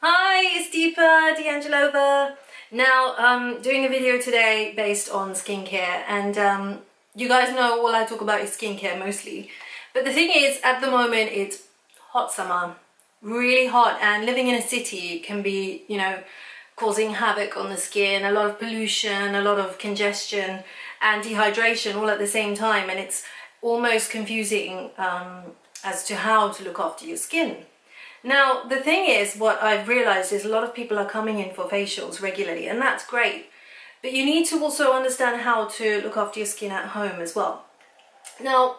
Hi, it's Deepa D'Angelova. Now, doing a video today based on skincare, and you guys know all I talk about is skincare mostly. But the thing is, at the moment, it's hot summer, really hot, and living in a city can be, causing havoc on the skin, a lot of pollution, a lot of congestion and dehydration all at the same time, and it's almost confusing as to how to look after your skin. Now, the thing is, what I've realized is a lot of people are coming in for facials regularly, and that's great. But you need to also understand how to look after your skin at home as well. Now,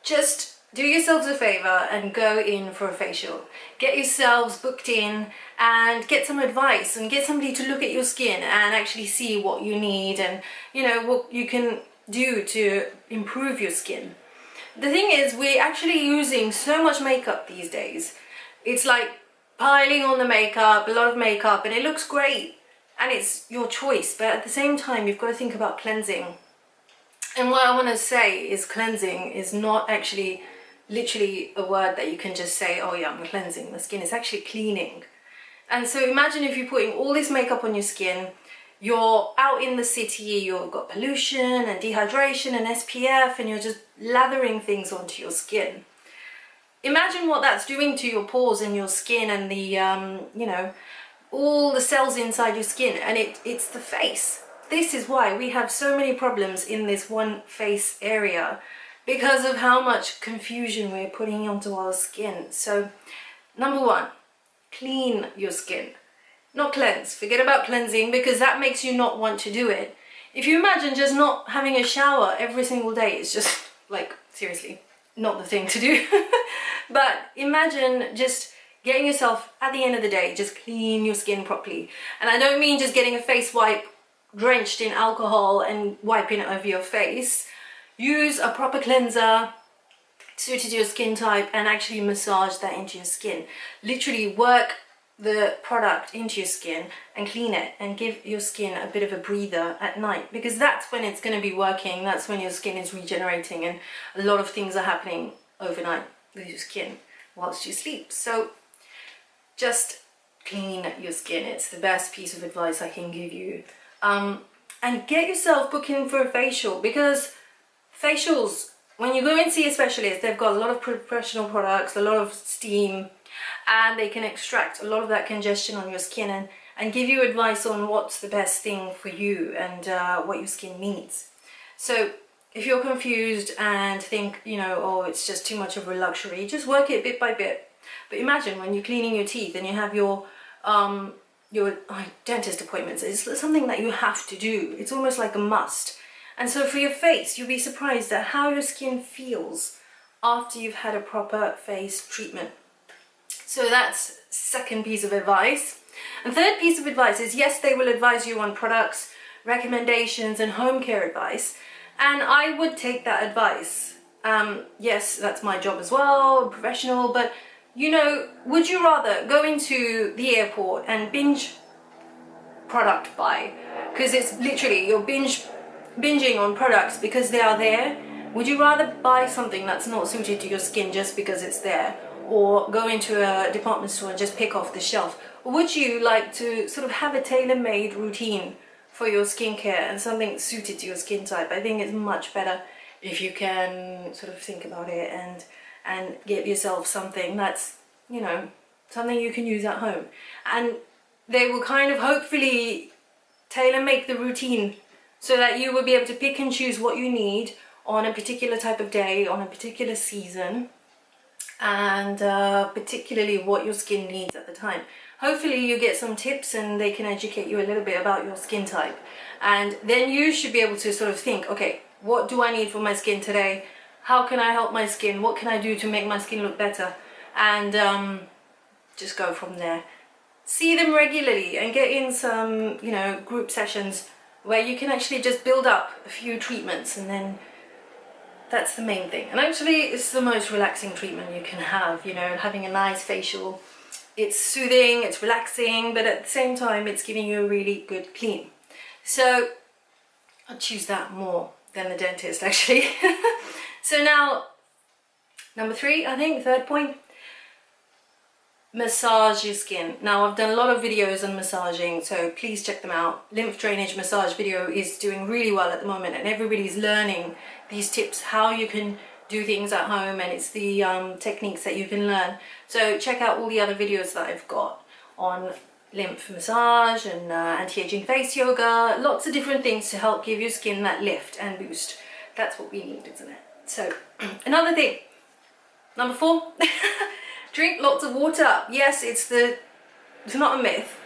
just do yourselves a favor and go in for a facial. Get yourselves booked in and get some advice and get somebody to look at your skin and actually see what you need and, what you can do to improve your skin. The thing is, we're actually using so much makeup these days. It's like piling on the makeup, a lot of makeup, and it looks great and it's your choice, but at the same time you've got to think about cleansing. And what I want to say is cleansing is not actually literally a word that you can just say, oh yeah, I'm cleansing the skin. It's actually cleaning. And so imagine if you're putting all this makeup on your skin, you're out in the city, you've got pollution and dehydration and SPF, and you're just lathering things onto your skin. Imagine what that's doing to your pores in your skin and the, all the cells inside your skin, and it's the face. This is why we have so many problems in this one face area, because of how much confusion we're putting onto our skin. So, number one, clean your skin. Not cleanse. Forget about cleansing, because that makes you not want to do it. If you imagine just not having a shower every single day, it's just like, seriously, not the thing to do. But imagine just getting yourself, at the end of the day, just clean your skin properly. And I don't mean just getting a face wipe drenched in alcohol and wiping it over your face. Use a proper cleanser suited to your skin type and actually massage that into your skin. Literally work the product into your skin and clean it and give your skin a bit of a breather at night, because that's when it's going to be working. That's when your skin is regenerating and a lot of things are happening overnight with your skin whilst you sleep. So just clean your skin. It's the best piece of advice I can give you. And get yourself booked in for a facial, because facials, when you go and see a specialist, they've got a lot of professional products, a lot of steam, and they can extract a lot of that congestion on your skin and give you advice on what's the best thing for you and what your skin needs. So if you're confused and think, oh, it's just too much of a luxury, just work it bit by bit. But imagine when you're cleaning your teeth and you have your dentist appointments. It's something that you have to do. It's almost like a must. And so for your face, you'll be surprised at how your skin feels after you've had a proper face treatment. So that's second piece of advice. And third piece of advice is, yes, they will advise you on products, recommendations and home care advice. And I would take that advice. Yes, that's my job as well, professional, but would you rather go into the airport and binge product buy? Because it's literally, you're binging on products because they are there. Would you rather buy something that's not suited to your skin just because it's there? Or go into a department store and just pick off the shelf? Or would you like to sort of have a tailor-made routine for your skincare and something suited to your skin type? I think it's much better if you can sort of think about it and get yourself something that's, something you can use at home. And they will kind of hopefully tailor-make the routine so that you will be able to pick and choose what you need on a particular type of day, on a particular season, and particularly what your skin needs at the time. Hopefully you get some tips and they can educate you a little bit about your skin type, and then you should be able to sort of think, okay, what do I need for my skin today? How can I help my skin? What can I do to make my skin look better? And just go from there. See them regularly and get in some, group sessions where you can actually just build up a few treatments, and then that's the main thing. And actually it's the most relaxing treatment you can have, having a nice facial. It's soothing, it's relaxing, but at the same time it's giving you a really good clean. So I'd choose that more than the dentist, actually. So now, number 3, I think, third point, massage your skin. Now I've done a lot of videos on massaging, so please check them out. Lymph drainage massage video is doing really well at the moment, and everybody's learning these tips, how you can do things at home, and it's the techniques that you can learn. So check out all the other videos that I've got on lymph massage and anti-aging face yoga, lots of different things to help give your skin that lift and boost. That's what we need, isn't it? So another thing, number 4, drink lots of water. Yes, it's not a myth.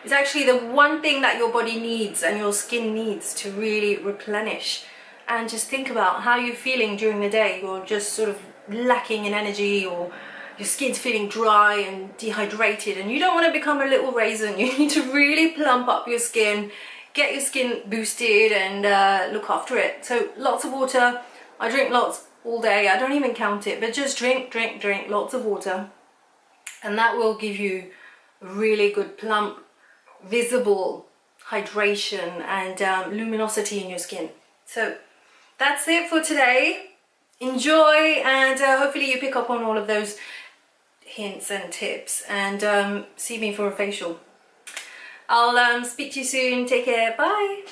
It's actually the one thing that your body needs and your skin needs to really replenish. And just think about how you're feeling during the day. You're just sort of lacking in energy, or your skin's feeling dry and dehydrated, and you don't want to become a little raisin. You need to really plump up your skin, get your skin boosted, and look after it. So lots of water. I drink lots all day. I don't even count it, but just drink lots of water, and that will give you a really good plump, visible hydration and luminosity in your skin. So that's it for today. Enjoy, and hopefully you pick up on all of those hints and tips, and see me for a facial. I'll speak to you soon. Take care. Bye.